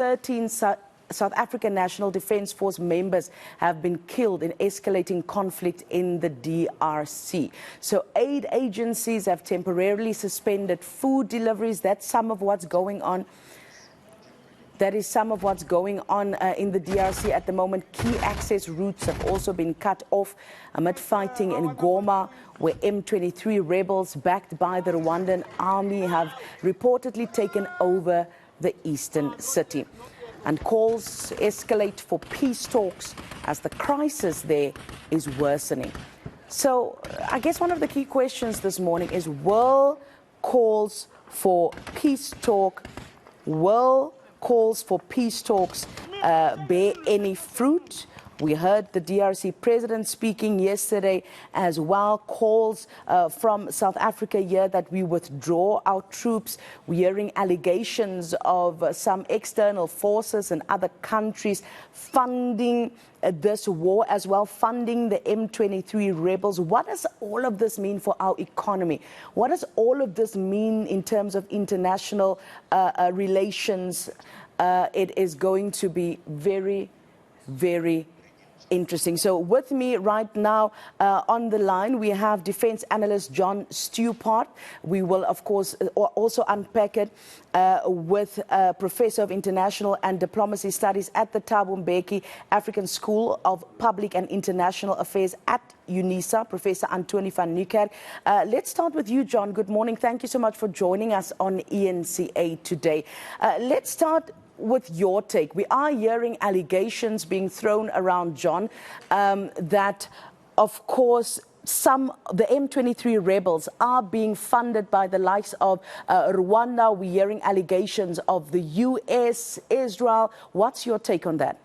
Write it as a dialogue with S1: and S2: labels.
S1: 13 South African National Defence Force members have been killed in escalating conflict in the DRC. So aid agencies have temporarily suspended food deliveries. That's some of what's going on. That is some of what's going on in the DRC at the moment. Key access routes have also been cut off amid fighting in Goma, where M23 rebels backed by the Rwandan army have reportedly taken over the eastern city. And calls escalate for peace talks as the crisis there is worsening. So I guess one of the key questions this morning is, will calls for peace talks bear any fruit? We heard the DRC president speaking yesterday as well. Calls from South Africa here that we withdraw our troops. We're hearing allegations of some external forces and other countries funding this war as well, funding the M23 rebels. What does all of this mean for our economy? What does all of this mean in terms of international relations? It is going to be very, very interesting. So with me right now on the line, we have defense analyst John Stewart. We will, of course, also unpack it with Professor of International and Diplomacy Studies at the Thabo Mbeki African School of Public and International Affairs at UNISA, Professor Antoni van Niekerk. Let's start with you, John. Good morning. Thank you so much for joining us on eNCA today. Let's start with your take. We are hearing allegations being thrown around, John, that, of course, the M23 rebels are being funded by the likes of Rwanda. We're hearing allegations of the US, Israel. What's your take on that?